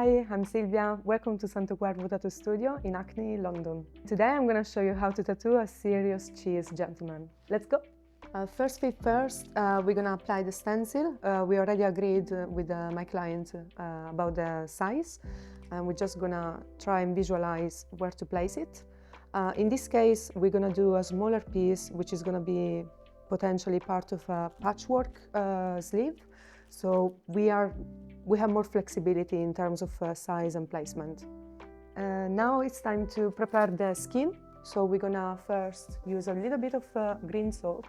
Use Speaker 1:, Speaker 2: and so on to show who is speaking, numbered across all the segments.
Speaker 1: Hi, I'm Silvia. Welcome to Santa Cuervo Tattoo Studio in Hackney, London. Today I'm going to show you how to tattoo a serious cheese gentleman. Let's go! First thing first, we're going to apply the stencil. We already agreed with my client about the size, and we're just going to try and visualize where to place it. In this case, we're going to do a smaller piece, which is going to be potentially part of a patchwork sleeve. So we have more flexibility in terms of size and placement. Now it's time to prepare the skin. So we're gonna first use a little bit of green soap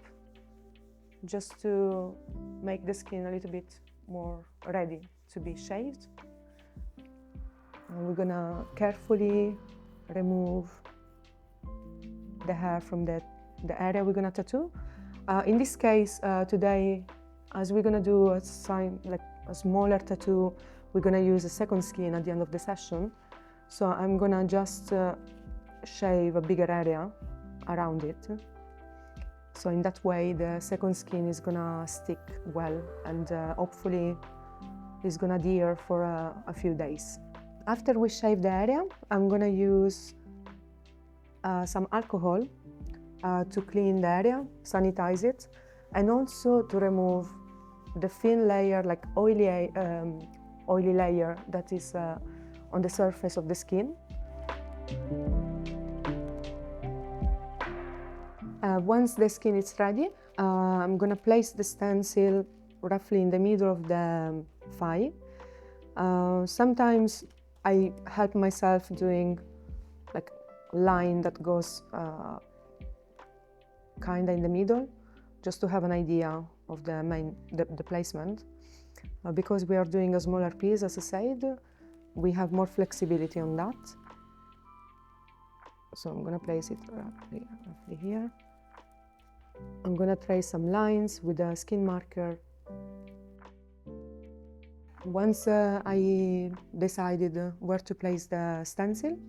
Speaker 1: just to make the skin a little bit more ready to be shaved. And we're gonna carefully remove the hair from the area we're gonna tattoo. In this case, today, as we're gonna do a smaller tattoo, we're gonna use a second skin at the end of the session. So I'm gonna just shave a bigger area around it. So in that way, the second skin is gonna stick well and hopefully is gonna adhere for a few days. After we shave the area, I'm gonna use some alcohol to clean the area, sanitize it, and also to remove the thin layer, like oily layer that is on the surface of the skin. Once the skin is ready, I'm gonna place the stencil roughly in the middle of the thigh. Sometimes I help myself doing like a line that goes kinda in the middle, just to have an idea of the placement. Because we are doing a smaller piece, as I said, we have more flexibility on that. So I'm gonna place it roughly here. I'm gonna trace some lines with a skin marker. Once I decided where to place the stencil,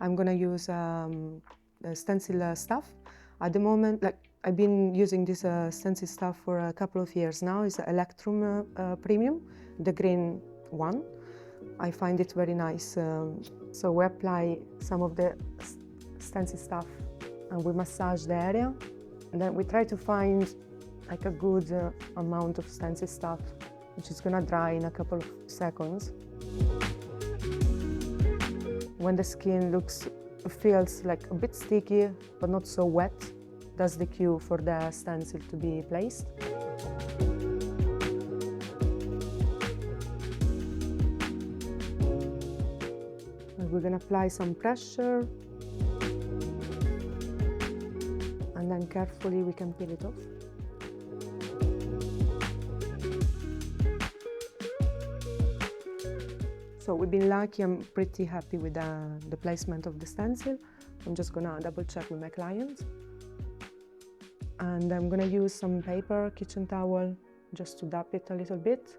Speaker 1: I'm gonna use the stencil stuff. At the moment, I've been using this stencil stuff for a couple of years now. It's Electrum Premium, the green one. I find it very nice. So we apply some of the stencil stuff and we massage the area. And then we try to find like a good amount of stencil stuff, which is gonna dry in a couple of seconds. When the skin feels like a bit sticky, but not so wet, that's the cue for the stencil to be placed. And we're gonna apply some pressure, and then carefully we can peel it off. So we've been lucky. I'm pretty happy with the placement of the stencil. I'm just gonna double check with my client. And I'm gonna use some paper, kitchen towel, just to dab it a little bit.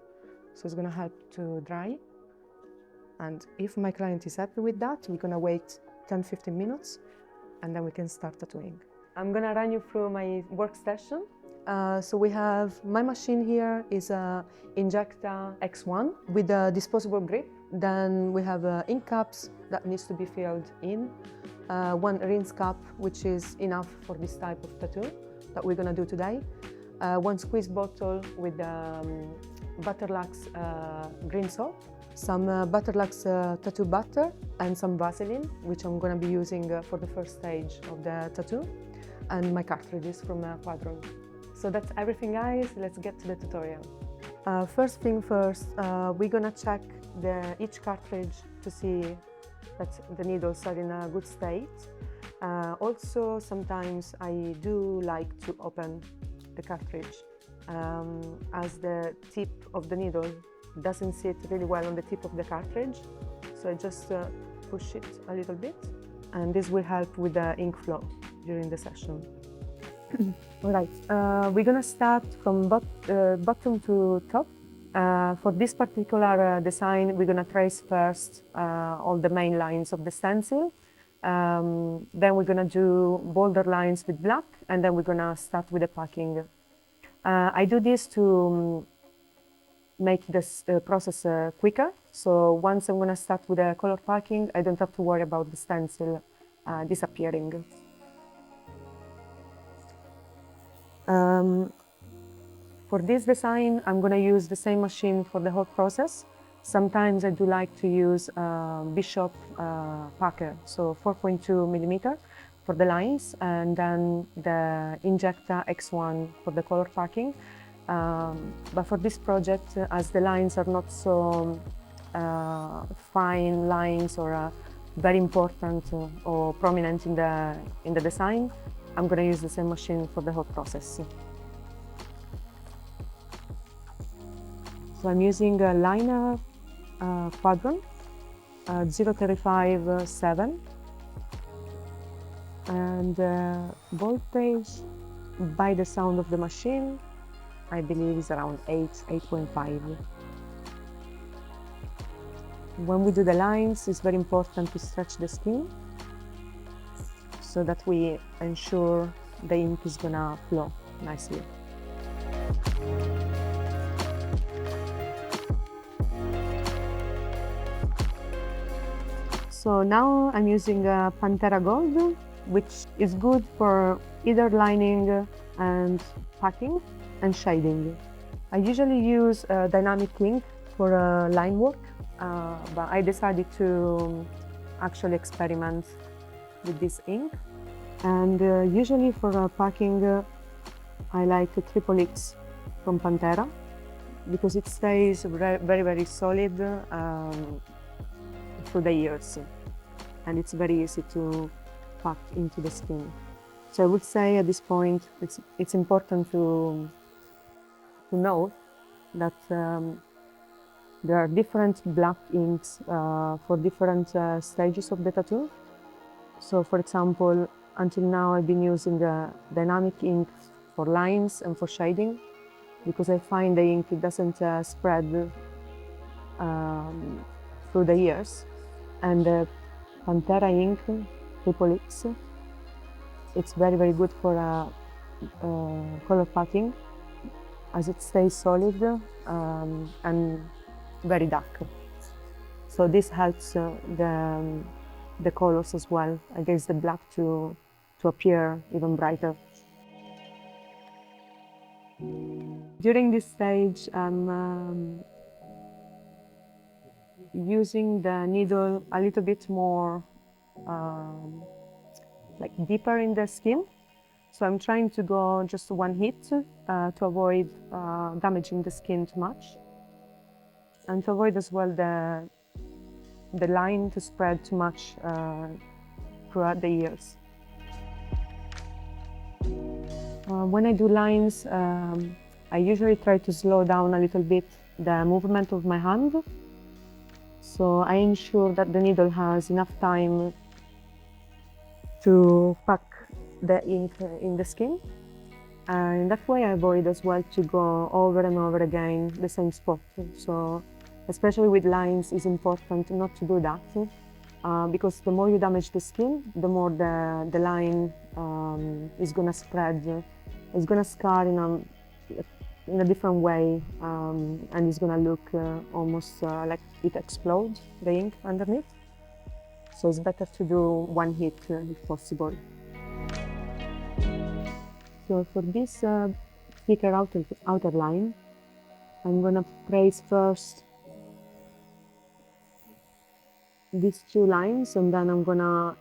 Speaker 1: So it's gonna help to dry. And if my client is happy with that, we're gonna wait 10-15 minutes and then we can start tattooing. I'm gonna run you through my workstation. So we have, my machine here is a Inkjecta X-1 with a disposable grip. Then we have ink caps that needs to be filled in. One rinse cup, which is enough for this type of tattoo that we're gonna do today. One squeeze bottle with Butterlux green soap, some Butterlux tattoo butter, and some Vaseline, which I'm gonna be using for the first stage of the tattoo, and my cartridges from Quadron. So that's everything, guys. Let's get to the tutorial. First thing first, we're gonna check each cartridge to see that the needles are in a good state. Also, sometimes I do like to open the cartridge as the tip of the needle doesn't sit really well on the tip of the cartridge. So I just push it a little bit, and this will help with the ink flow during the session. All right, we're gonna start from bottom to top. For this particular design, we're gonna trace first all the main lines of the stencil. Then we're gonna do border lines with black, and then we're gonna start with the packing. I do this to make this process quicker. So once I'm gonna start with the color packing, I don't have to worry about the stencil disappearing. For this design, I'm gonna use the same machine for the whole process. Sometimes I do like to use Bishop packer, so 4.2 millimeter for the lines, and then the Inkjecta X-1 for the color packing. But for this project, as the lines are not so fine lines or very important or prominent in the design, I'm going to use the same machine for the whole process. So I'm using a liner quadrant 0.35/7, and voltage by the sound of the machine I believe is around 8.5. When we do the lines, it's very important to stretch the skin so that we ensure the ink is gonna flow nicely. So now I'm using a Pantera Gold, which is good for either lining and packing and shading. I usually use dynamic ink for line work, but I decided to actually experiment with this ink. And usually for packing, I like a X from Pantera because it stays very solid through the years, and it's very easy to pack into the skin. So I would say at this point it's important to know that there are different black inks for different stages of the tattoo. So for example, until now I've been using the dynamic ink for lines and for shading because I find the ink, it doesn't spread through the years. And the Pantera ink, X, it's very good for color packing as it stays solid and very dark. So this helps the colors as well against the black to appear even brighter. During this stage, I'm using the needle a little bit more like deeper in the skin. So I'm trying to go just one hit to avoid damaging the skin too much, and to avoid as well the line to spread too much throughout the ears. When I do lines, I usually try to slow down a little bit the movement of my hand, so I ensure that the needle has enough time to pack the ink in the skin. And that way I avoid as well to go over and over again the same spot. So especially with lines, it's important not to do that because the more you damage the skin, the more the line is going to spread. It's going to scar in a different way, and it's going to look almost like it explodes, the ink underneath. So it's better to do one hit if possible. So for this thicker outer line, I'm going to trace first these two lines, and then I'm going to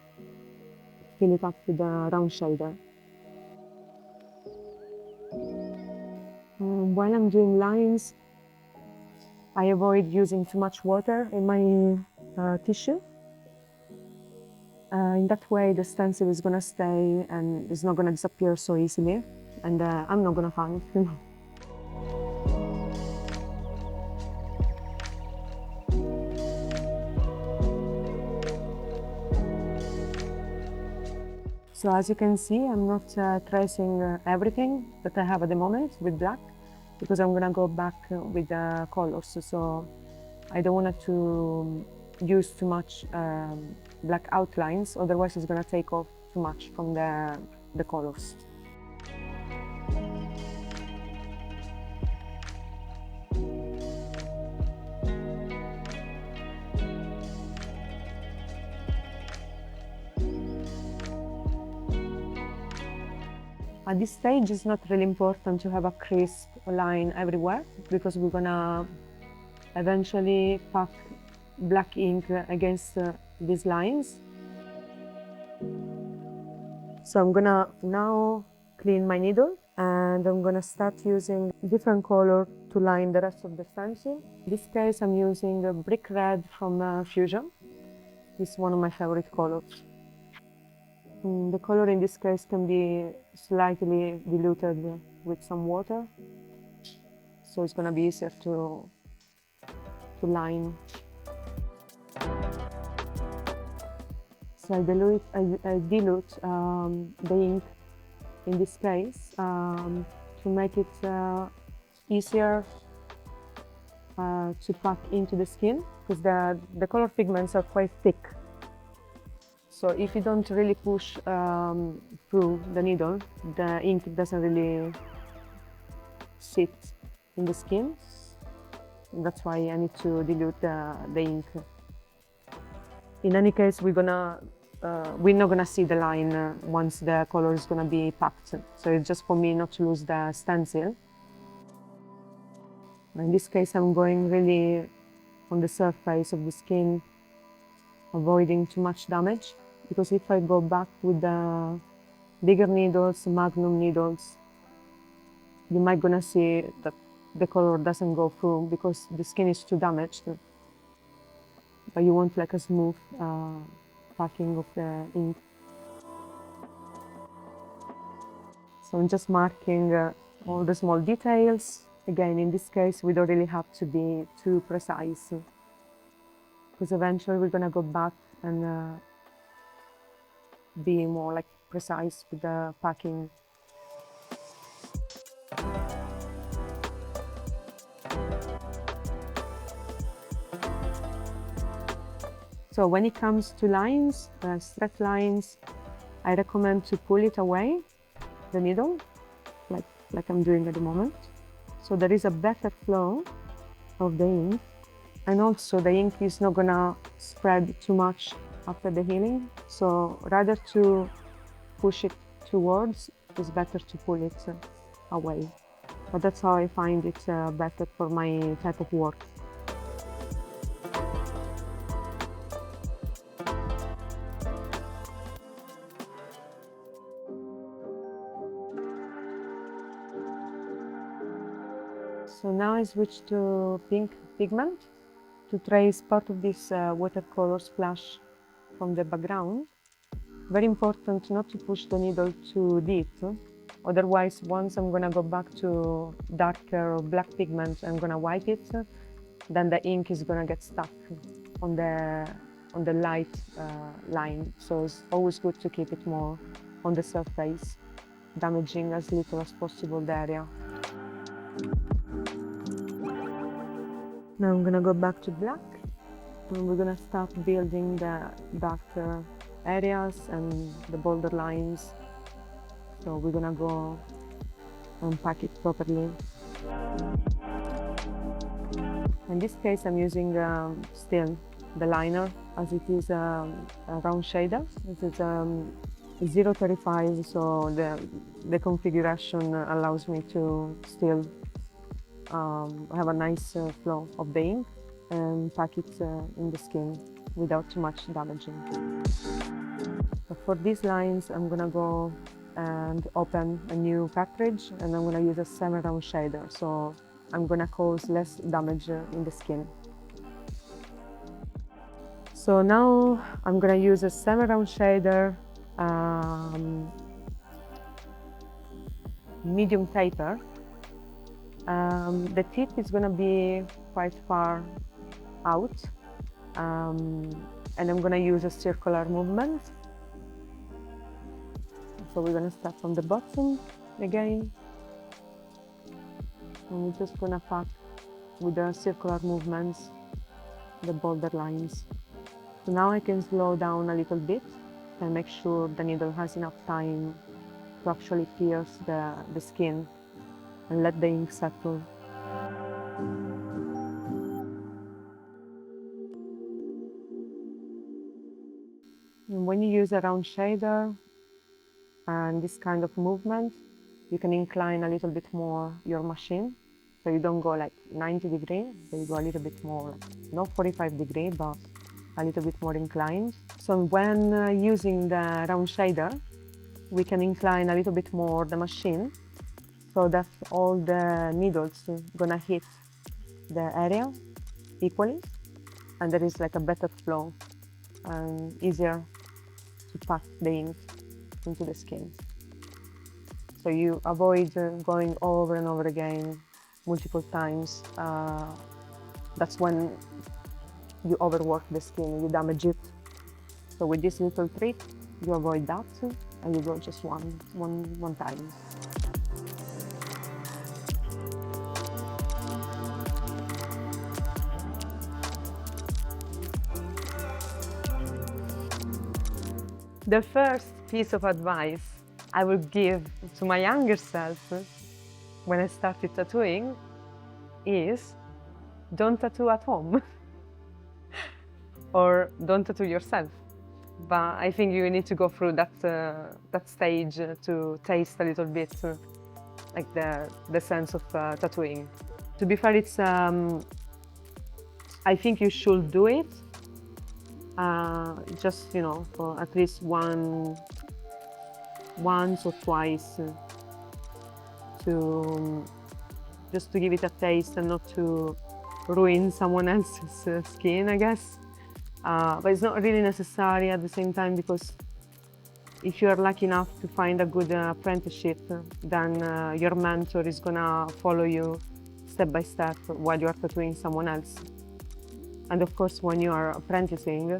Speaker 1: fill it up with the round shader. While I'm doing lines, I avoid using too much water in my tissue. In that way, the stencil is going to stay and it's not going to disappear so easily, and I'm not going to panic. So as you can see, I'm not tracing everything that I have at the moment with black, because I'm going to go back with the colors. So I don't want to use too much black outlines, otherwise it's going to take off too much from the colors. At this stage, it's not really important to have a crisp line everywhere because we're gonna eventually pack black ink against these lines. So I'm gonna now clean my needle and I'm gonna start using different color to line the rest of the stencil. In this case, I'm using a brick red from Fusion. It's one of my favorite colors. The color in this case can be slightly diluted with some water, so it's gonna be easier to line. So I dilute the ink in this case to make it easier to pack into the skin, because the color pigments are quite thick. So if you don't really push through the needle, the ink doesn't really sit in the skin. That's why I need to dilute the ink. In any case, we're not gonna see the line once the color is gonna be packed. So it's just for me not to lose the stencil. In this case, I'm going really on the surface of the skin, avoiding too much damage. Because if I go back with the bigger needles, magnum needles, you might gonna see that the color doesn't go through because the skin is too damaged. But you want like a smooth packing of the ink. So I'm just marking all the small details. Again, in this case, we don't really have to be too precise, because eventually we're gonna go back and be more like precise with the packing. So when it comes to lines, straight lines, I recommend to pull it away, the needle, like I'm doing at the moment. So there is a better flow of the ink, and also the ink is not gonna spread too much after the healing. So rather to push it towards, it's better to pull it away. But that's how I find it better for my type of work. So now I switch to pink pigment to trace part of this watercolor splash from the background. Very important not to push the needle too deep. Otherwise, once I'm gonna go back to darker or black pigment, I'm gonna wipe it, then the ink is gonna get stuck on the light line. So it's always good to keep it more on the surface, damaging as little as possible the area. Now I'm gonna go back to black, and we're gonna start building the darker areas and the bolder lines. So we're gonna go and pack it properly. In this case, I'm using still the liner, as it is a round shader. This is 0.35, so the configuration allows me to still have a nice flow of the ink and pack it in the skin without too much damaging. So for these lines, I'm gonna go and open a new cartridge, and I'm gonna use a semi-round shader, so I'm gonna cause less damage in the skin. So now I'm gonna use a semi-round shader, medium taper. The tip is gonna be quite far out, and I'm gonna use a circular movement. So we're gonna start from the bottom again, and we're just gonna pack with the circular movements the bolder lines. So now I can slow down a little bit and make sure the needle has enough time to actually pierce the skin and let the ink settle. And when you use a round shader and this kind of movement, you can incline a little bit more your machine. So you don't go like 90 degrees, so you go a little bit more, not 45 degrees, but a little bit more inclined. So when using the round shader, we can incline a little bit more the machine so that all the needles gonna hit the area equally, and there is like a better flow and easier to pack the ink into the skin. So you avoid going over and over again multiple times. That's when you overwork the skin, you damage it. So with this little trick, you avoid that and you go just one time. The first piece of advice I would give to my younger self when I started tattooing is don't tattoo at home or don't tattoo yourself. But I think you need to go through that stage to taste a little bit like the sense of tattooing. To be fair, it's I think you should do it. Just, you know, for at least once or twice to just to give it a taste and not to ruin someone else's skin, I guess. But it's not really necessary at the same time, because if you're lucky enough to find a good apprenticeship, then your mentor is gonna follow you step by step while you're tattooing someone else. And of course, when you are apprenticing,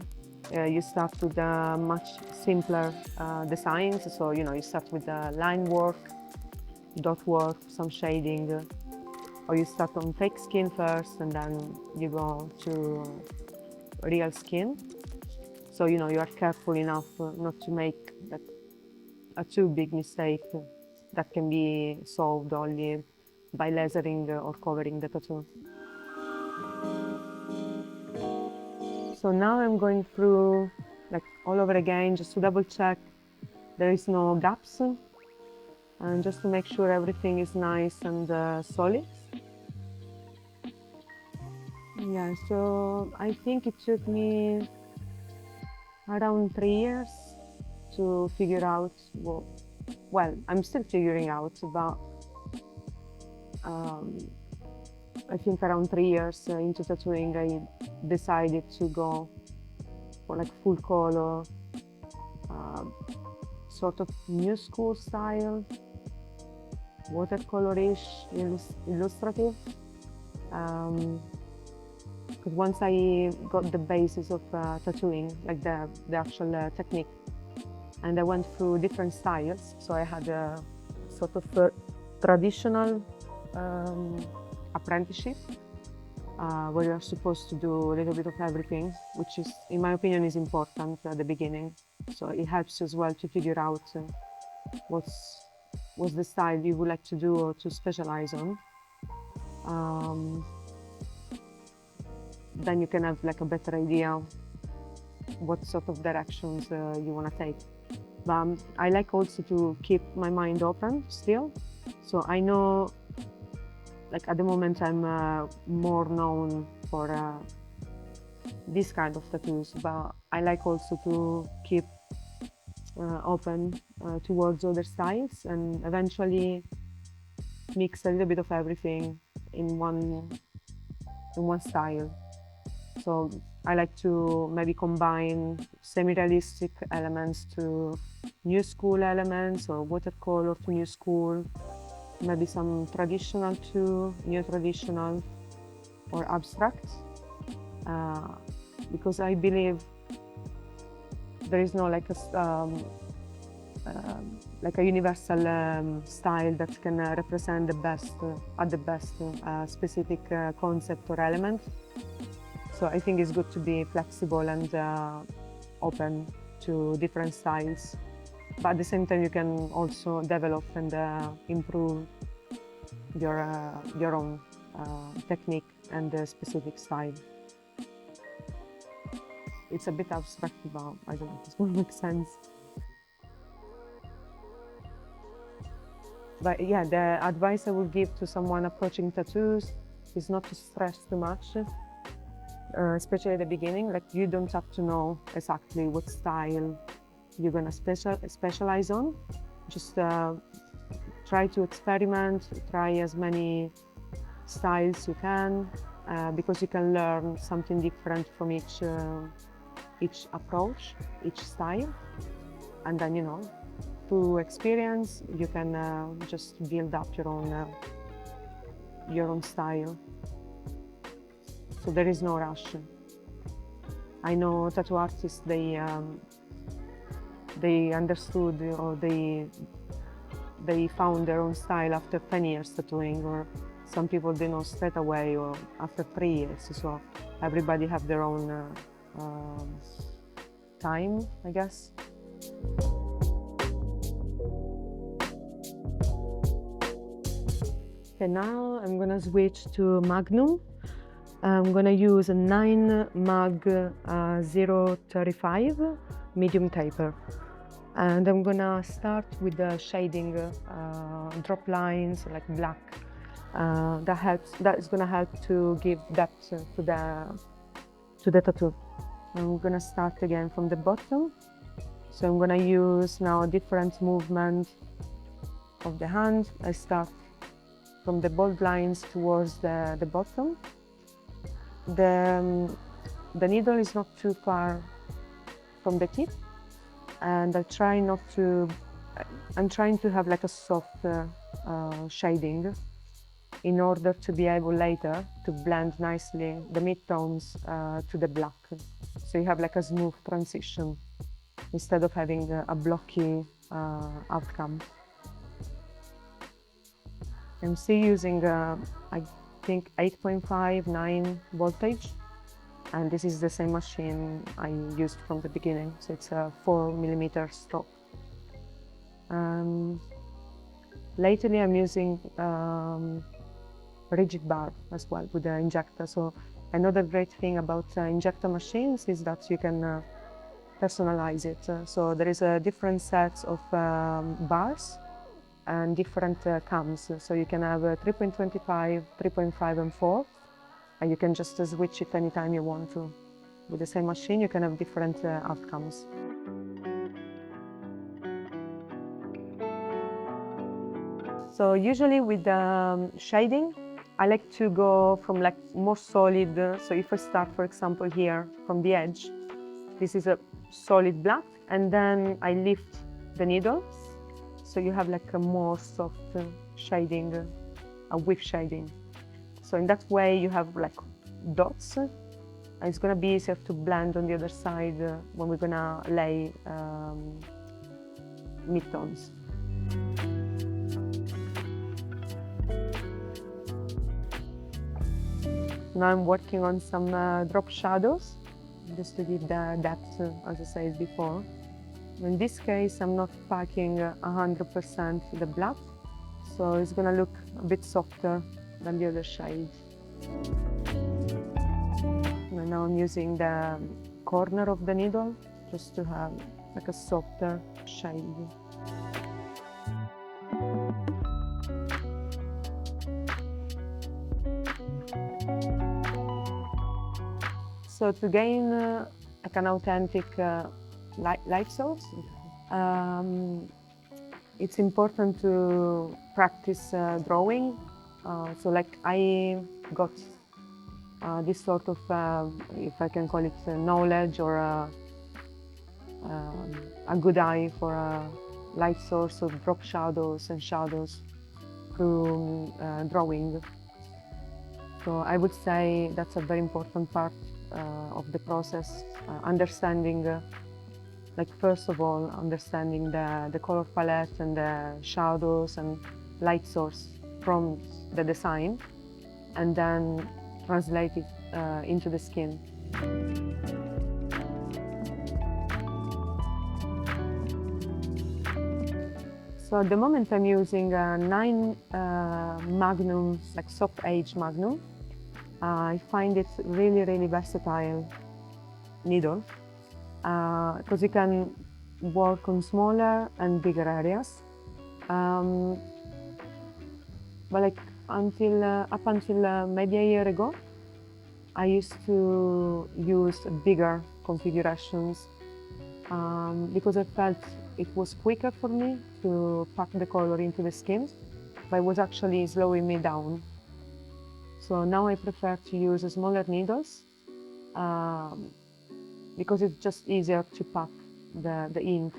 Speaker 1: you start with much simpler designs. So, you know, you start with line work, dot work, some shading, or you start on fake skin first and then you go to real skin. So, you know, you are careful enough not to make a too big mistake that can be solved only by lasering or covering the tattoo. So now I'm going through like all over again just to double check there is no gaps and just to make sure everything is nice and solid. Yeah, so I think it took me around 3 years to figure out, well, I'm still figuring out, but I think around 3 years into tattooing, I decided to go for like full color, sort of new school style, watercolorish, illustrative. Because once I got the basis of tattooing, like the actual technique, and I went through different styles. So I had a sort of traditional apprenticeship, where you're supposed to do a little bit of everything, which is, in my opinion, is important at the beginning. So it helps as well to figure out what's the style you would like to do or to specialize on. Then you can have like a better idea what sort of directions you want to take. But I like also to keep my mind open still. So I know, like at the moment, I'm more known for this kind of tattoos, but I like also to keep open towards other styles and eventually mix a little bit of everything in one style. So I like to maybe combine semi-realistic elements to new school elements, or watercolor to new school, maybe some traditional to new traditional, or abstract, because I believe there is no like a universal style that can represent the best specific concept or element. So I think it's good to be flexible and open to different styles. But at the same time, you can also develop and improve your own technique and specific style. It's a bit abstract, but I don't know if this will make sense. But yeah, the advice I would give to someone approaching tattoos is not to stress too much, especially at the beginning. Like, you don't have to know exactly what style you're gonna specialize on. Just try to experiment, try as many styles you can, because you can learn something different from each approach, each style, and then, you know, through experience you can just build up your own style. So there is no rush. I know tattoo artists, they understood, or they found their own style after 10 years tattooing, or some people they know straight away, or after 3 years. So everybody have their own time, I guess. Okay, now I'm gonna switch to Magnum. I'm gonna use a 9 Mag 035 medium taper. And I'm gonna start with the shading, drop lines like black. That is gonna help to give depth to the tattoo. I'm gonna start again from the bottom. So I'm gonna use now a different movement of the hand. I start from the bold lines towards the bottom. The needle is not too far from the tip, and I'm trying to have like a soft shading in order to be able later to blend nicely the midtones to the black. So you have like a smooth transition instead of having a blocky outcome. I'm still using, I think, 8.5, 9 voltage. And this is the same machine I used from the beginning. So it's a 4mm stroke. Lately I'm using rigid bar as well with the Inkjecta. So another great thing about Inkjecta machines is that you can personalize it. So there is a different sets of bars and different cams. So you can have 3.25, 3.5 and 4, and you can just switch it anytime you want to. With the same machine you can have different outcomes. So usually with shading, I like to go from like more solid. So if I start, for example, here from the edge, this is a solid black, and then I lift the needle. So you have like a more soft shading, a whiff shading. So in that way you have like dots, and it's gonna be easier to blend on the other side when we're gonna lay midtones. Now I'm working on some drop shadows, just to give the depth, as I said before. In this case, I'm not packing 100% the black, so it's gonna look a bit softer than the other shade. And now I'm using the corner of the needle just to have like a softer shade. So to gain like an authentic light source, it's important to practice drawing. So like I got this sort of, if I can call it knowledge, or a good eye for a light source of drop shadows and shadows through drawing. So I would say that's a very important part of the process, understanding, like first of all, understanding the color palette and the shadows and light source from the design, and then translate it into the skin. So at the moment I'm using a 9 Magnum, like soft age Magnum. I find it really, really versatile needle, because you can work on smaller and bigger areas. But like up until maybe a year ago, I used to use bigger configurations because I felt it was quicker for me to pack the color into the skin, but it was actually slowing me down. So now I prefer to use smaller needles because it's just easier to pack the ink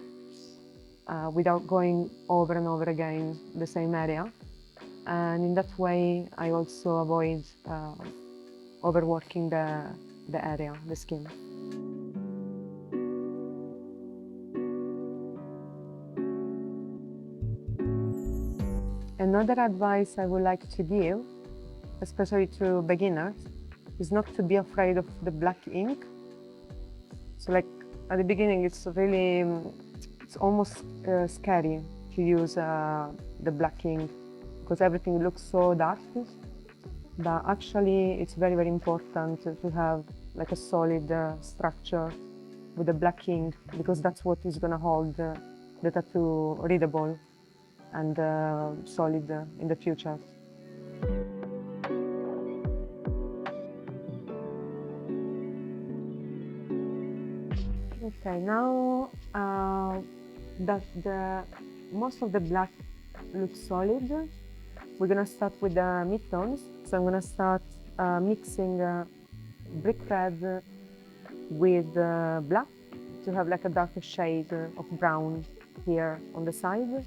Speaker 1: without going over and over again the same area. And in that way, I also avoid overworking the area, the skin. Another advice I would like to give, especially to beginners, is not to be afraid of the black ink. So like at the beginning, it's almost scary to use the black ink because everything looks so dark. But actually, it's very, very important to have like a solid structure with the black ink because that's what is going to hold the tattoo readable and solid in the future. Okay, now that most of the black looks solid, we're gonna start with the midtones. So I'm gonna start mixing brick red with black to have like a darker shade of brown here on the side.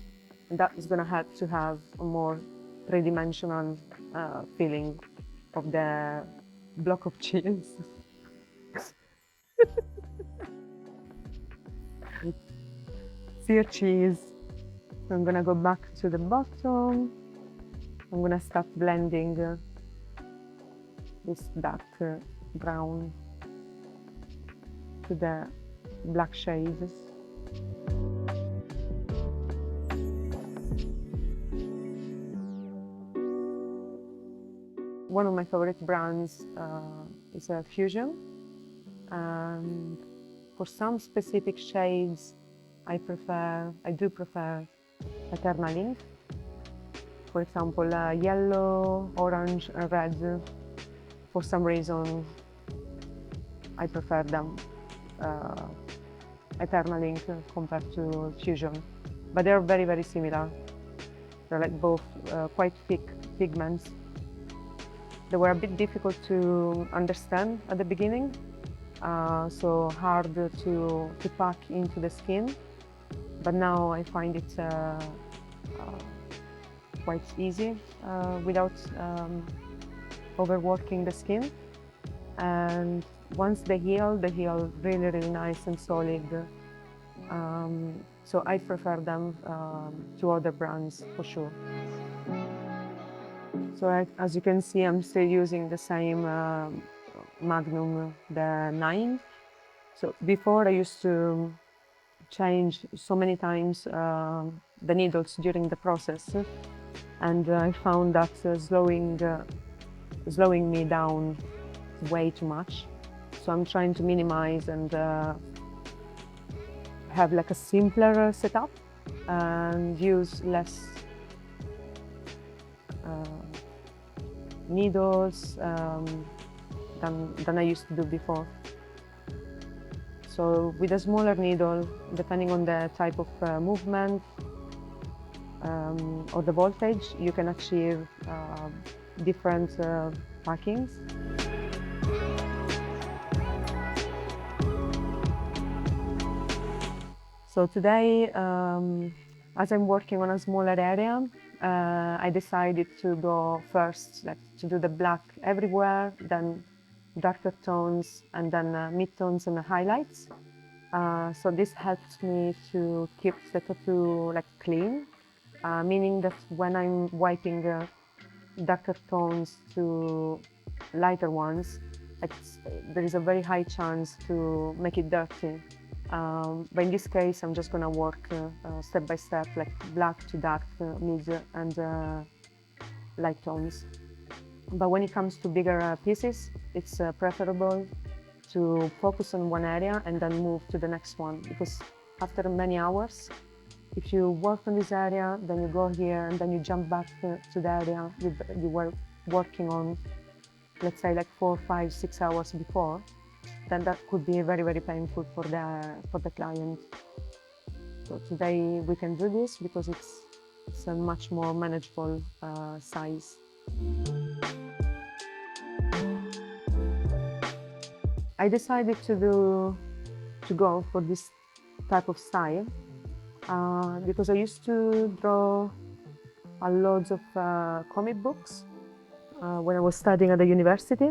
Speaker 1: And that is gonna help to have a more three-dimensional feeling of the block of cheese. Sear cheese. So I'm gonna go back to the bottom. I'm gonna start blending this dark brown to the black shades. One of my favorite brands is a Fusion, and for some specific shades I do prefer Eternal ink. For example, yellow, orange, and red. For some reason, I prefer them Eternal ink compared to Fusion, but they're very, very similar. They're like both quite thick pigments. They were a bit difficult to understand at the beginning, so hard to pack into the skin. But now I find it quite easy without overworking the skin. And once they heal really, really nice and solid. So I prefer them to other brands for sure. So as you can see, I'm still using the same Magnum, the 9. So before I used to change so many times the needles during the process, and I found that slowing me down way too much. So I'm trying to minimize and have like a simpler setup and use less needles than I used to do before. So with a smaller needle, depending on the type of movement or the voltage, you can achieve different packings. So today, as I'm working on a smaller area, I decided to go first, to do the black everywhere, then darker tones, and then midtones and the highlights. So this helps me to keep the tattoo clean, meaning that when I'm wiping darker tones to lighter ones, there is a very high chance to make it dirty. But in this case, I'm just gonna work step by step, like black to dark, mid and light tones. But when it comes to bigger pieces, it's preferable to focus on one area and then move to the next one, because after many hours, if you work on this area, then you go here and then you jump back to the area you were working on, let's say like 4, 5, 6 hours before, then that could be very, very painful for the client. So today we can do this because it's a much more manageable size. I decided to go for this type of style because I used to draw a lot of comic books when I was studying at the university,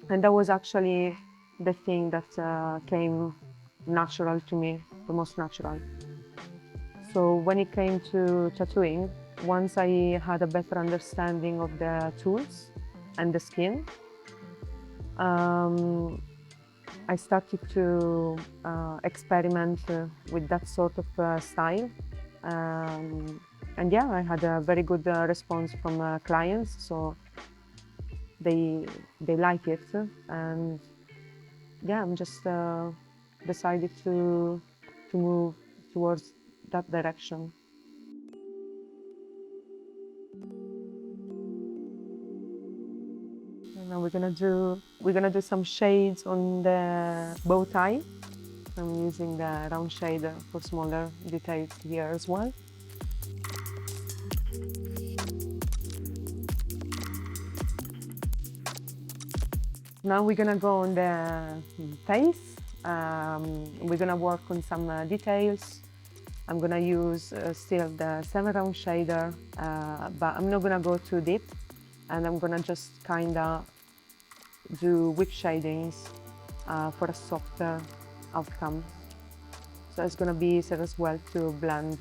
Speaker 1: and that was actually the thing that came natural to me, the most natural. So when it came to tattooing, once I had a better understanding of the tools and the skin, I started to experiment with that sort of style. And yeah, I had a very good response from clients, so they like it. And yeah, I'm just decided to move towards that direction. Now we're gonna do some shades on the bow tie. I'm using the round shader for smaller details here as well. Now we're gonna go on the face. We're gonna work on some details. I'm gonna use still the 7 round shader, but I'm not gonna go too deep, and I'm gonna just kinda do whip shadings for a softer outcome. So it's gonna be easier as well to blend,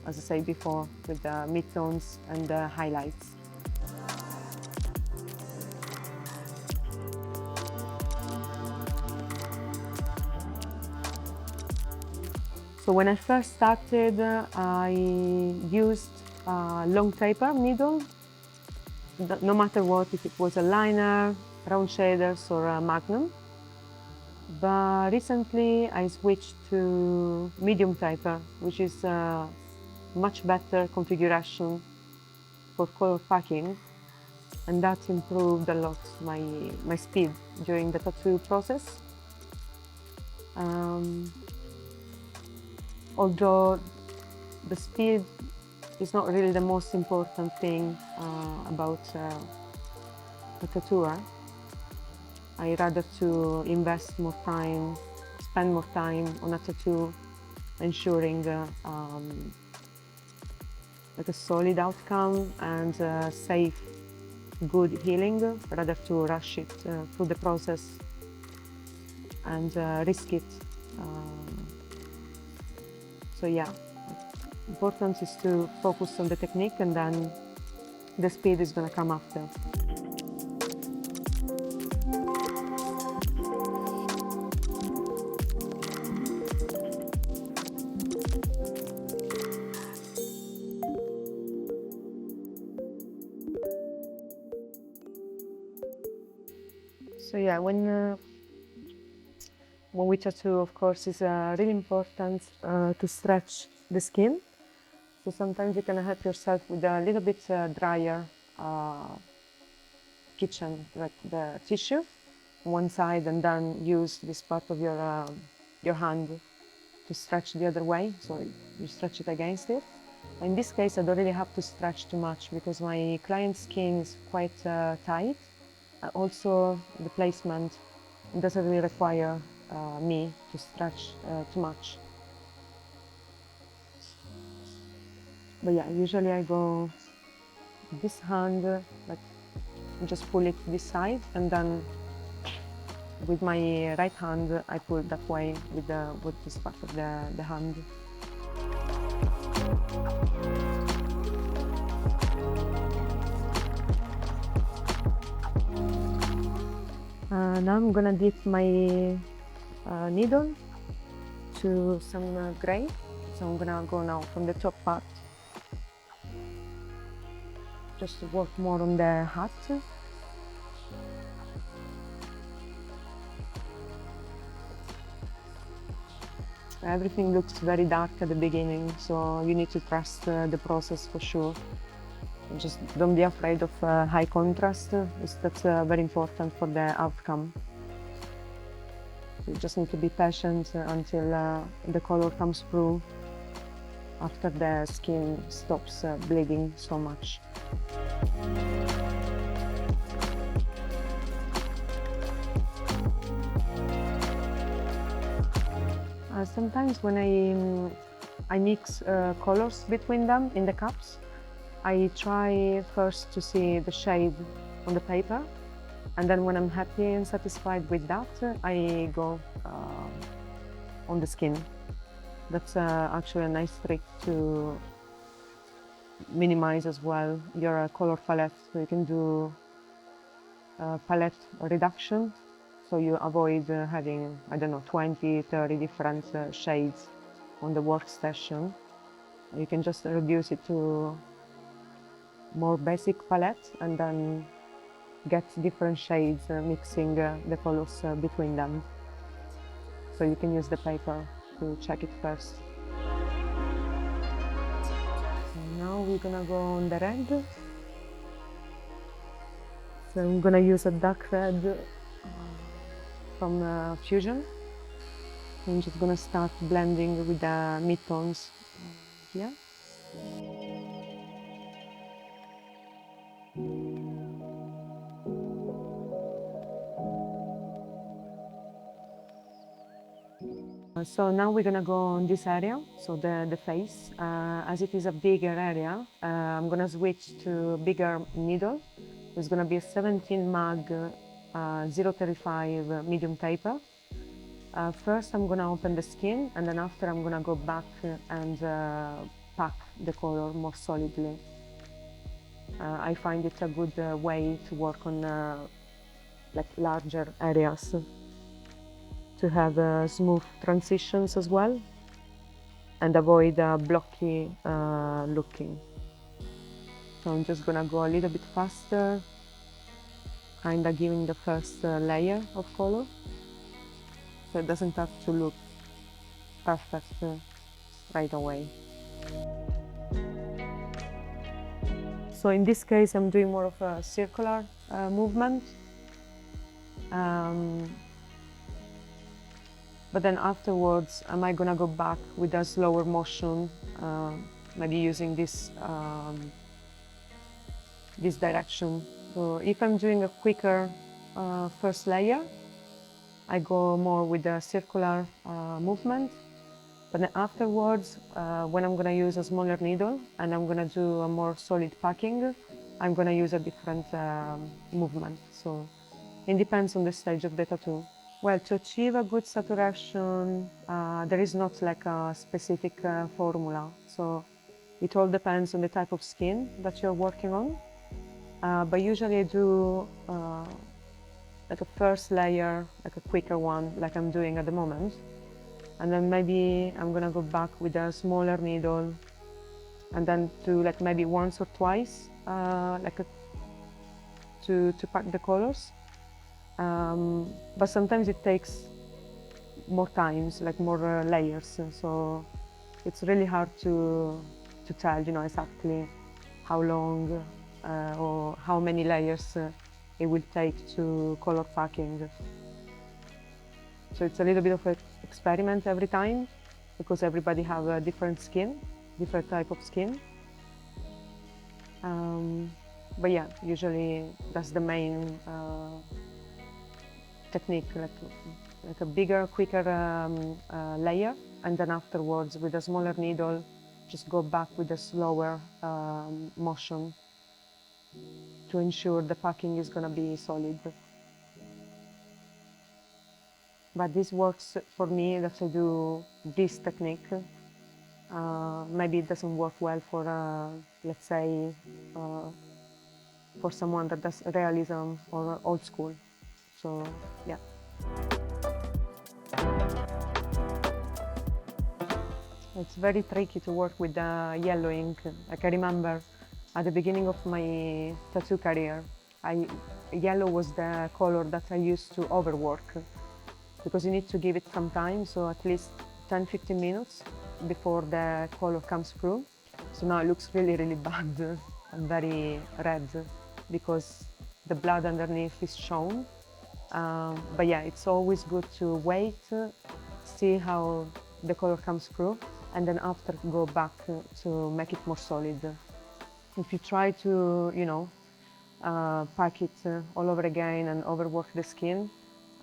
Speaker 1: as I said before, with the midtones and the highlights. So when I first started, I used a long taper needle, no matter what, if it was a liner, round shaders or a magnum. But recently I switched to medium taper, which is a much better configuration for color packing, and that improved a lot my speed during the tattoo process. Although the speed is not really the most important thing about a tattooer, I rather to invest more time, spend more time on a tattoo, ensuring like a solid outcome and safe, good healing, rather to rush it through the process and risk it. So yeah, important is to focus on the technique, and then the speed is going to come after. So yeah, when we tattoo, of course, it's really important to stretch the skin. So sometimes you can help yourself with a little bit drier kitchen, like the tissue on one side, and then use this part of your hand to stretch the other way. So you stretch it against it. In this case, I don't really have to stretch too much because my client's skin is quite tight. Also, the placement doesn't really require me to stretch too much. But yeah, usually I go this hand, like just pull it this side, and then with my right hand I pull that way with this part of the hand. Now I'm gonna dip my needle to some gray. So I'm gonna go now from the top part, just to work more on the hat. Everything looks very dark at the beginning, so you need to trust the process for sure. Just don't be afraid of high contrast. That's very important for the outcome. You just need to be patient until the color comes through after the skin stops bleeding so much. Sometimes when I mix colors between them in the cups, I try first to see the shade on the paper, and then when I'm happy and satisfied with that, I go on the skin. That's actually a nice trick to minimize as well your color palette. So you can do palette reduction, so you avoid having, I don't know, 20, 30 different shades on the workstation. You can just reduce it to more basic palette and then get different shades, mixing the colors between them. So you can use the paper to check it first. So now we're gonna go on the red. So I'm gonna use a dark red from Fusion. I'm just gonna start blending with the mid-tones here. So now we're gonna go on this area, so the face. As it is a bigger area, I'm gonna switch to bigger needle. It's gonna be a 17 mag 035 medium taper. First I'm gonna open the skin, and then after I'm gonna go back and pack the color more solidly. I find it a good way to work on like larger areas, to have smooth transitions as well, and avoid blocky looking. So I'm just gonna go a little bit faster, kinda giving the first layer of color, so it doesn't have to look perfect right away. So in this case I'm doing more of a circular movement. But then afterwards, am I gonna go back with a slower motion, maybe using this this direction. So if I'm doing a quicker first layer, I go more with a circular movement. But then afterwards, when I'm gonna use a smaller needle and I'm gonna do a more solid packing, I'm gonna use a different movement. So it depends on the stage of the tattoo. Well, to achieve a good saturation, there is not like a specific formula. So it all depends on the type of skin that you're working on. But usually I do like a first layer, like a quicker one, like I'm doing at the moment. And then maybe I'm gonna go back with a smaller needle, and then do like maybe once or twice, to pack the colors. But sometimes it takes more times, like more layers. So it's really hard to tell, you know, exactly how long or how many layers it will take to color packing. So it's a little bit of an experiment every time, because everybody have a different skin, different type of skin. But yeah, usually that's the main technique, like a bigger, quicker layer, and then afterwards with a smaller needle, just go back with a slower motion to ensure the packing is gonna be solid. But this works for me, that I do this technique. Maybe it doesn't work well for, let's say, for someone that does realism or old school. So, yeah. It's very tricky to work with yellow ink. Like, I remember at the beginning of my tattoo career, yellow was the color that I used to overwork, because you need to give it some time, so at least 10-15 minutes before the color comes through. So now it looks really, really bad and very red because the blood underneath is shown. But yeah, it's always good to wait, see how the color comes through, and then after go back to make it more solid. If you try to, pack it all over again and overwork the skin,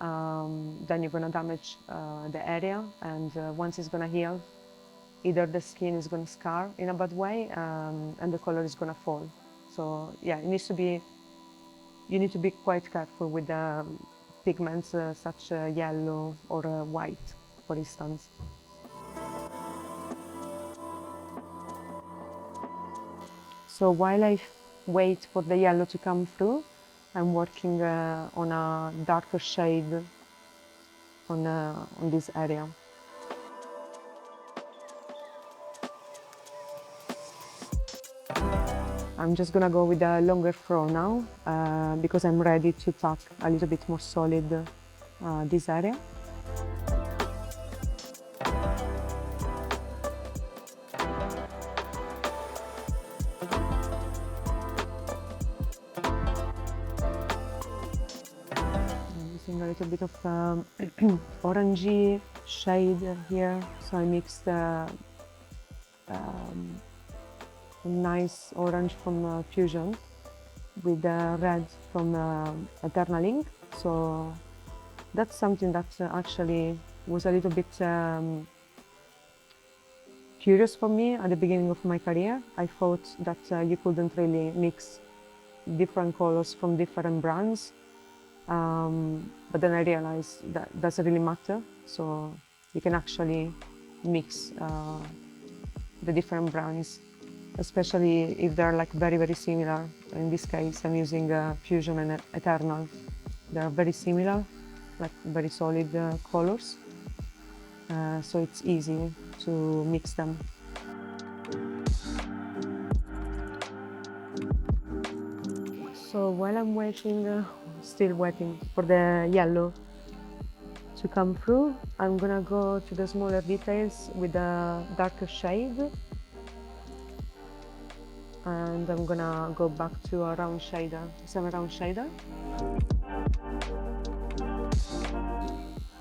Speaker 1: then you're gonna damage the area, and once it's gonna heal, either the skin is gonna scar in a bad way, and the color is gonna fall. So yeah, you need to be quite careful with pigments such yellow or white, for instance. So while I wait for the yellow to come through, I'm working on a darker shade on this area. I'm just gonna go with a longer throw now because I'm ready to pack a little bit more solid this area. Using a little bit of orangey shade here, so I mixed a nice orange from Fusion with red from Eternal Ink. So that's something that actually was a little bit curious for me at the beginning of my career. I thought that you couldn't really mix different colors from different brands. But then I realized that doesn't really matter. So you can actually mix the different brands, especially if they're like very, very similar. In this case, I'm using Fusion and Eternal. They're very similar, like very solid colors. So it's easy to mix them. So while I'm waiting, still waiting for the yellow to come through, I'm gonna go to the smaller details with a darker shade. And I'm gonna go back to a round shader, semi-round shader.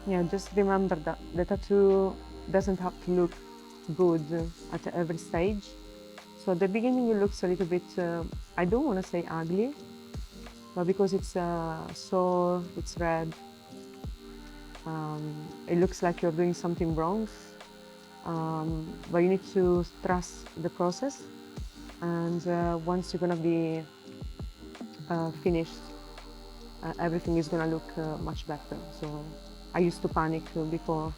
Speaker 1: Yeah, just remember that the tattoo doesn't have to look good at every stage. So at the beginning it looks a little bit, I don't want to say ugly, but because it's sore, it's red, it looks like you're doing something wrong. But you need to trust the process. And once you're gonna be finished, everything is gonna look much better. So I used to panic before,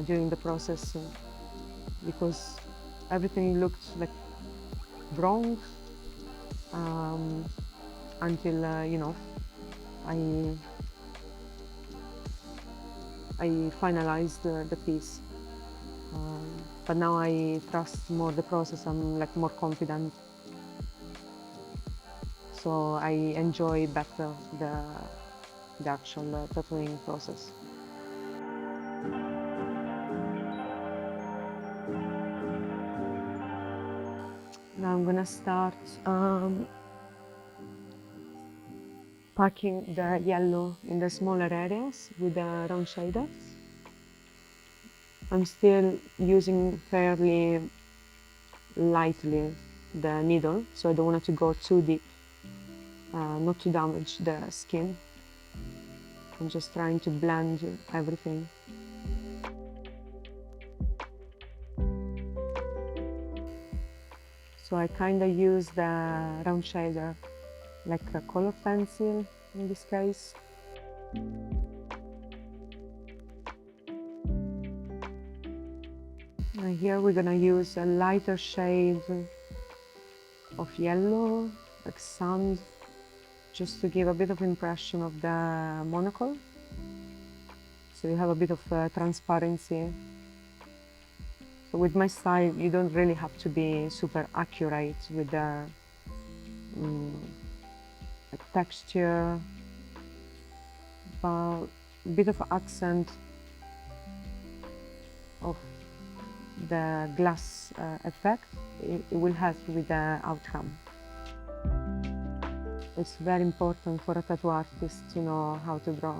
Speaker 1: during the process, because everything looked like wrong until I finalized the piece. But now I trust more the process. I'm like more confident, so I enjoy better the actual tattooing process. Now I'm gonna start packing the yellow in the smaller areas with the round shaders. I'm still using fairly lightly the needle, so I don't want it to go too deep, not to damage the skin. I'm just trying to blend everything. So I kind of use the round shader like a color pencil in this case. And here we're gonna use a lighter shade of yellow, like sand, just to give a bit of impression of the monocle. So you have a bit of transparency. So with my style, you don't really have to be super accurate with the like texture, but a bit of accent of the glass effect, it will help with the outcome. It's very important for a tattoo artist to know how to draw.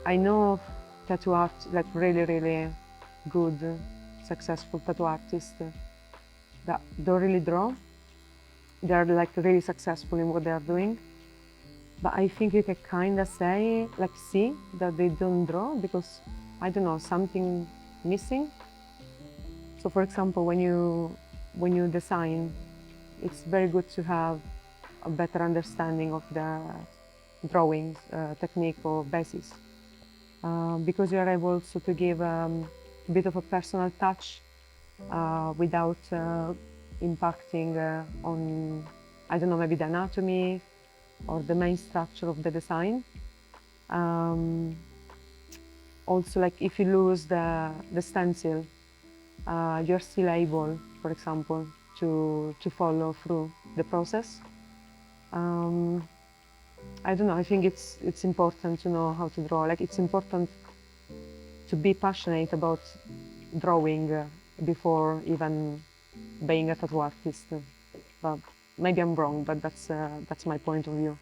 Speaker 1: I know of tattoo art, like really good, successful tattoo artists that don't really draw. They're like really successful in what they're doing. But I think you can kind of say, like see that they don't draw because, I don't know, something missing. So for example, when you design, it's very good to have a better understanding of the drawings, technique or basis. Because you are able also to give a bit of a personal touch without impacting on, I don't know, maybe the anatomy or the main structure of the design. Also, like if you lose the stencil, you're still able, for example, to follow through the process. I don't know, I think it's important to know how to draw. Like it's important to be passionate about drawing before even being a tattoo artist. But maybe I'm wrong, but that's my point of view.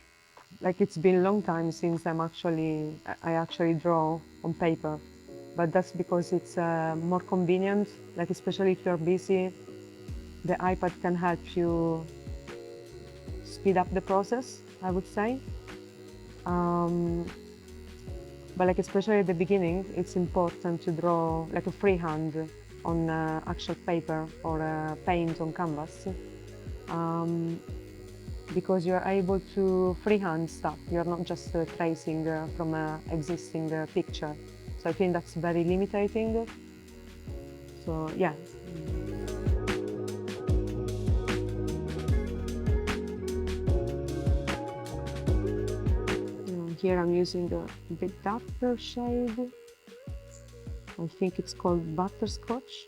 Speaker 1: Like it's been a long time since I actually draw on paper, but that's because it's more convenient. Like especially if you're busy, the iPad can help you speed up the process, I would say. But like especially at the beginning, it's important to draw like a freehand on actual paper or paint on canvas. Because you're able to freehand stuff. You're not just tracing from an existing picture. So I think that's very limiting. So yeah. Here I'm using a bit darker shade. I think it's called butterscotch.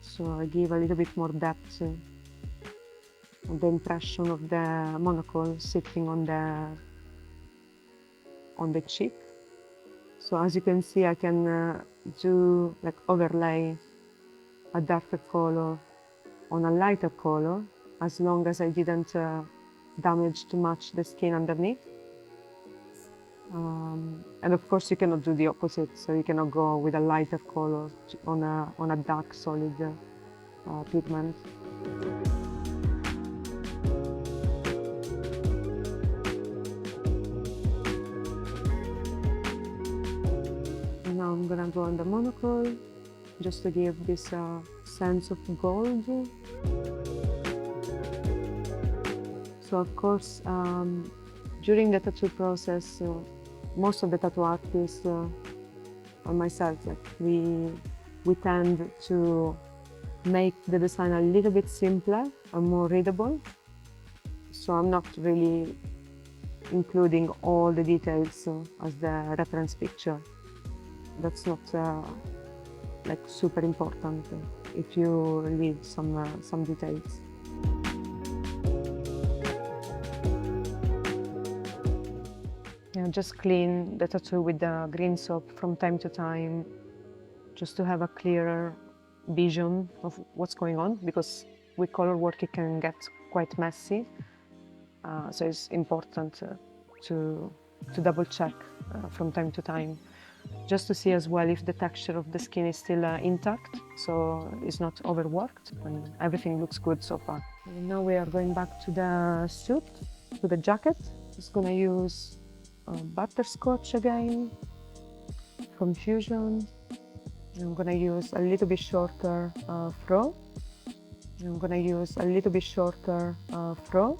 Speaker 1: So I give a little bit more depth. The impression of the monocle sitting on the cheek. So as you can see, I can do like overlay a darker color on a lighter color, as long as I didn't damage too much the skin underneath. And of course, you cannot do the opposite. So you cannot go with a lighter color on a dark, solid pigment. Now I'm gonna go on the monocle, just to give this sense of gold. So of course, during the tattoo process, most of the tattoo artists, or myself, like we tend to make the design a little bit simpler and more readable. So I'm not really including all the details as the reference picture. That's not like super important if you leave some details. Yeah, just clean the tattoo with the green soap from time to time, just to have a clearer vision of what's going on, because with color work it can get quite messy. So it's important to double check from time to time, just to see as well if the texture of the skin is still intact, so it's not overworked, and everything looks good so far. And now we are going back to the suit, to the jacket. Just gonna use butterscotch again from Fusion. I'm gonna use a little bit shorter fro. I'm gonna use a little bit shorter fro.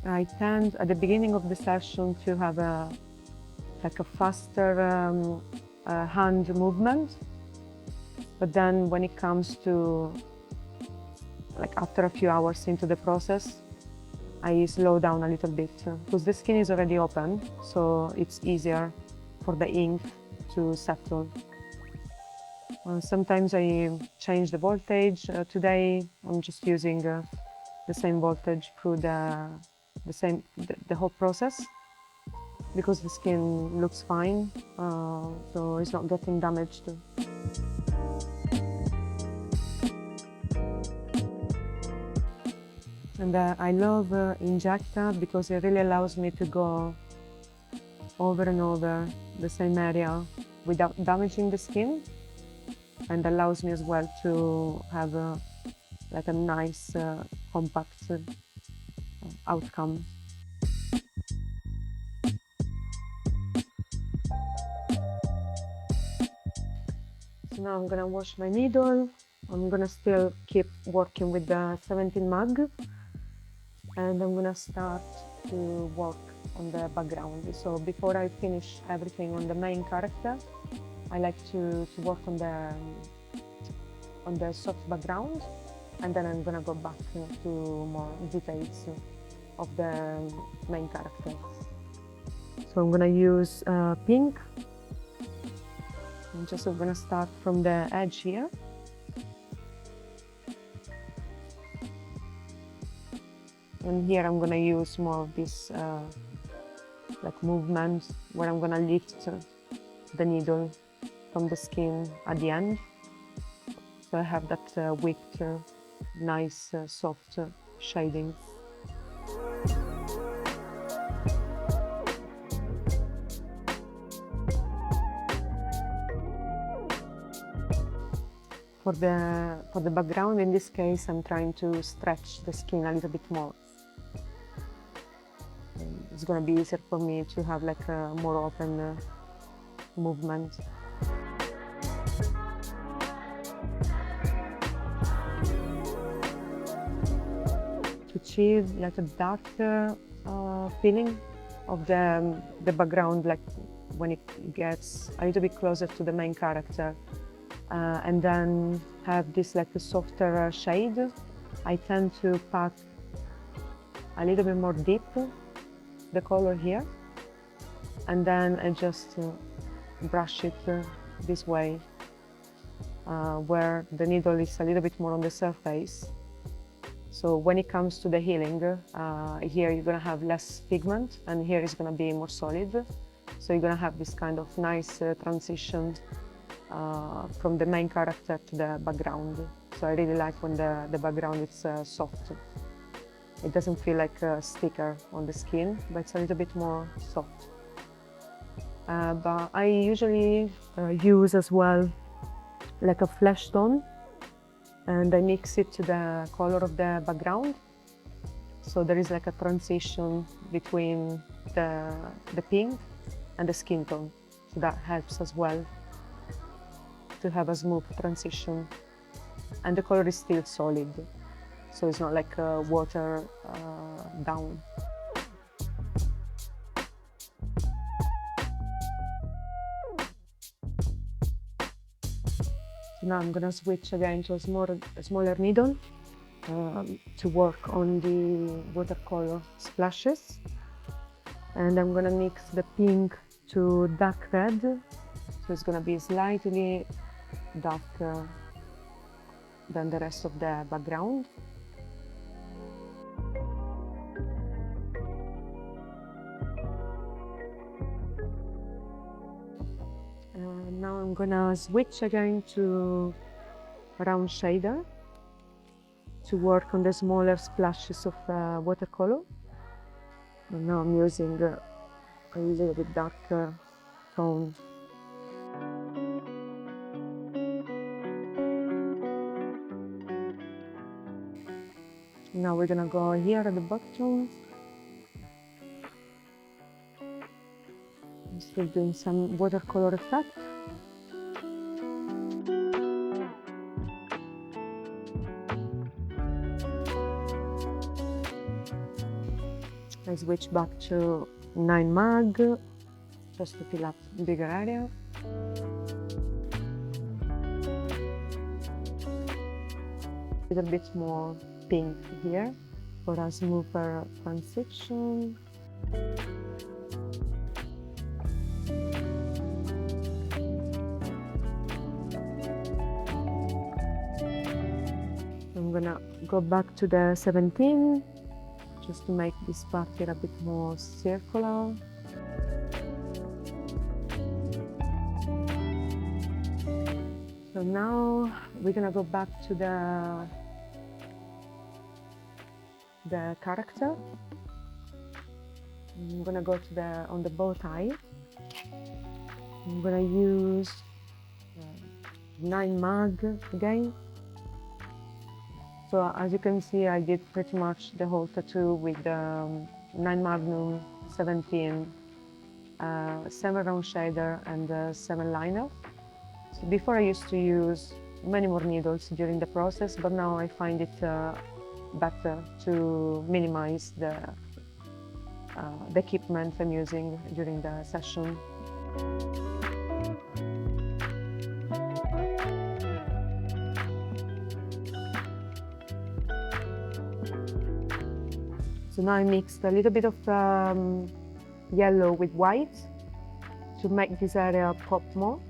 Speaker 1: I tend at the beginning of the session to have a faster hand movement, but then when it comes to like after a few hours into the process, I slow down a little bit because the skin is already open, so it's easier for the ink to settle. Sometimes I change the voltage. Today I'm just using the same voltage through the whole process. because the skin looks fine, so it's not getting damaged. And I love Inkjecta because it really allows me to go over and over the same area without damaging the skin, and allows me as well to have like a nice compact outcome. So now I'm gonna wash my needle. I'm gonna still keep working with the 17 mag, and I'm gonna start to work on the background. So before I finish everything on the main character, I like to work on the soft background, and then I'm gonna go back to more details of the main character. So I'm gonna use pink. I'm just gonna start from the edge here. And here I'm gonna use more of this like movement where I'm gonna lift the needle from the skin at the end. So I have that whipped, nice, soft shading. For the background, in this case, I'm trying to stretch the skin a little bit more. It's going to be easier for me to have like a more open movement. To achieve like a darker feeling of the background, like when it gets a little bit closer to the main character, and then have this like a softer shade, I tend to pack a little bit more deep the color here, and then I just brush it this way, where the needle is a little bit more on the surface. So when it comes to the healing, here you're gonna have less pigment, and here it's gonna be more solid. So you're gonna have this kind of nice transition from the main character to the background. So I really like when the background is soft. It doesn't feel like a sticker on the skin, but it's a little bit more soft. But I usually use as well like a flesh tone, and I mix it to the color of the background. So there is like a transition between the pink and the skin tone. So that helps as well to have a smooth transition. And the color is still solid, so it's not like water down. So now I'm gonna switch again to a smaller needle to work on the watercolor splashes. And I'm gonna mix the pink to dark red, so it's gonna be slightly darker than the rest of the background. Now I'm gonna switch again to round shader to work on the smaller splashes of watercolor. And now I'm using a little bit darker tone. Now we're gonna go here at the bottom. I'm still doing some watercolor effect. I switch back to 9 mag, just to fill up a bigger area. A little bit more pink here for a smoother transition. I'm gonna go back to the 17 just to make this part here a bit more circular. So now we're gonna go back to the character. I'm gonna go to on the bow tie. I'm gonna use 9 mag again. So as you can see, I did pretty much the whole tattoo with 9 Magnum 17, 7 round shader and 7 liner. So before I used to use many more needles during the process, but now I find it better to minimize the equipment I'm using during the session. So now I mixed a little bit of yellow with white to make this area pop more.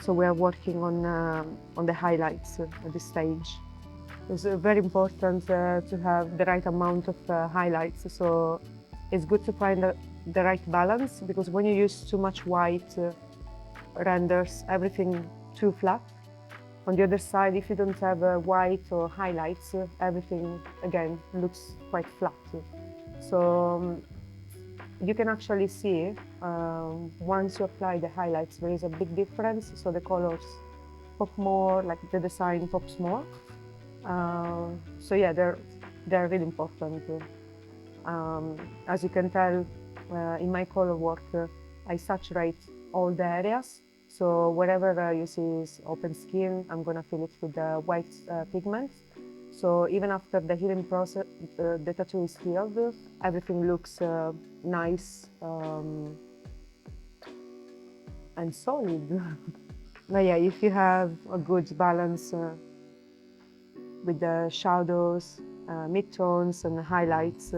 Speaker 1: So we are working on the highlights at this stage. It's very important to have the right amount of highlights. So it's good to find the right balance, because when you use too much white, renders everything too flat. On the other side, if you don't have white or highlights, everything again looks quite flat. So you can actually see once you apply the highlights, there is a big difference. So the colors pop more, like the design pops more. So yeah, they're really important. As you can tell, in my color work, I saturate all the areas. So wherever you see is open skin, I'm gonna fill it with the white pigment. So even after the healing process, the tattoo is healed, everything looks nice and solid. But yeah, if you have a good balance with the shadows, midtones and highlights,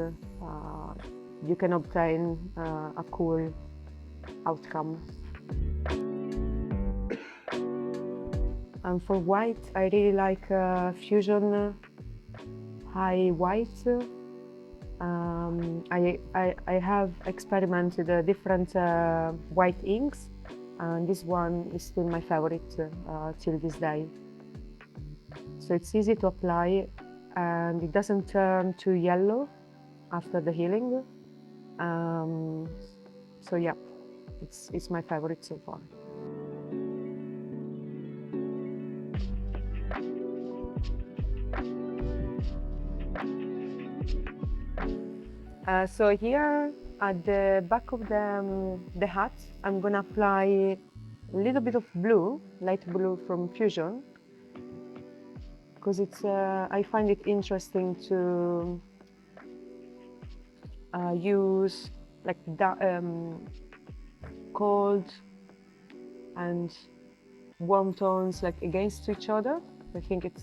Speaker 1: you can obtain a cool outcome. And for white, I really like Fusion High White. I have experimented different white inks, and this one is still my favorite till this day. So it's easy to apply, and it doesn't turn too yellow after the healing. So yeah, it's my favorite so far. So here at the back of the hat, I'm gonna apply a little bit of blue, light blue from Fusion, because I find it interesting to use like cold and warm tones like against each other. I think it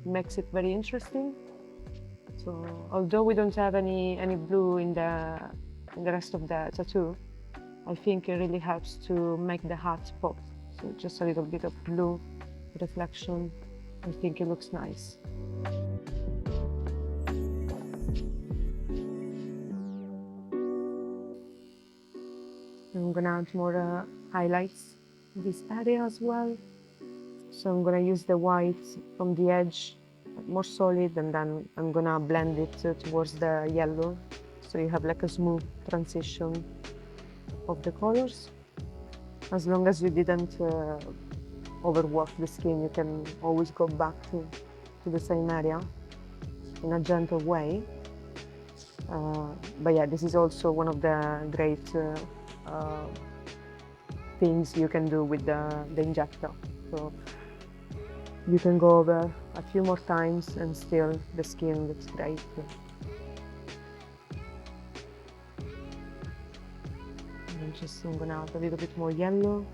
Speaker 1: makes it very interesting. So although we don't have any blue in the rest of the tattoo, I think it really helps to make the hat pop. So just a little bit of blue reflection, I think it looks nice. I'm gonna add more highlights in this area as well. So I'm gonna use the white from the edge, more solid, and then I'm gonna blend it towards the yellow, so you have like a smooth transition of the colors. As long as you didn't overwork the skin, you can always go back to the same area in a gentle way. But yeah, this is also one of the great things you can do with the Inkjecta. So you can go over a few more times and still the skin looks great. I'm gonna add a little bit more yellow.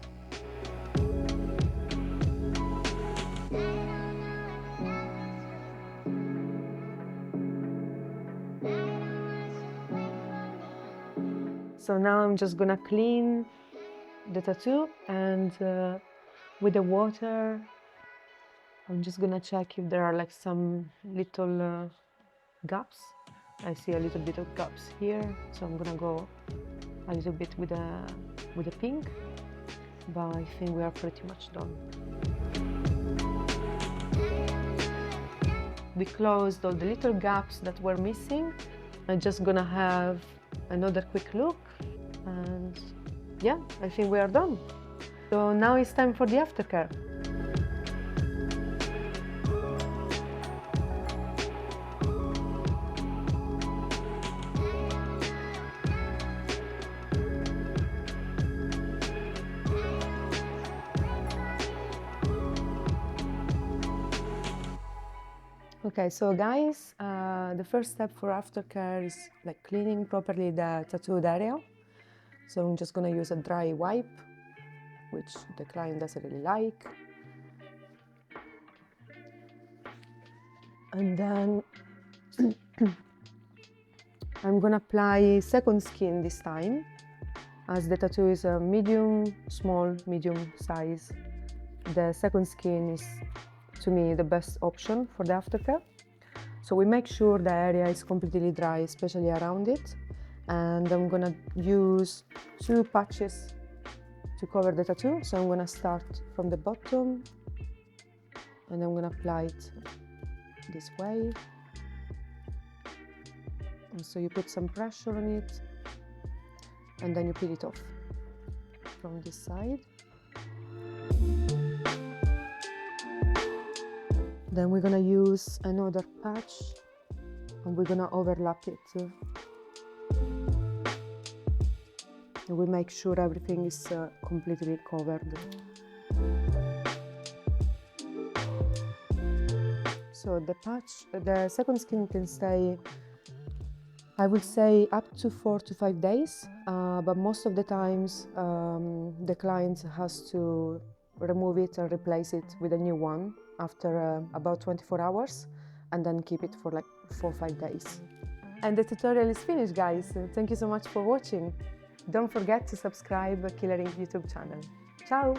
Speaker 1: So now I'm just gonna clean the tattoo, and with the water I'm just gonna check if there are like some little gaps. I see a little bit of gaps here, so I'm gonna go a little bit with the pink, but I think we are pretty much done. we closed all the little gaps that were missing. I'm just gonna have another quick look, and yeah, I think we are done. So now it's time for the aftercare. Okay, so guys, the first step for aftercare is like cleaning properly the tattooed area. So I'm just gonna use a dry wipe, which the client doesn't really like. And then I'm gonna apply second skin this time, as the tattoo is a small, medium size. The second skin is, to me, the best option for the aftercare. So we make sure the area is completely dry, especially around it. And I'm gonna use 2 patches to cover the tattoo. So I'm gonna start from the bottom, and I'm gonna apply it this way. And so you put some pressure on it, and then you peel it off from this side. Then we're gonna use another patch, and we're gonna overlap it. And we make sure everything is completely covered. So the second skin can stay, I would say, up to 4 to 5 days, but most of the times the client has to remove it and replace it with a new one after about 24 hours, and then keep it for like 4 or 5 days. And the tutorial is finished, guys. Thank you so much for watching. Don't forget to subscribe to Killer Ink YouTube channel. Ciao!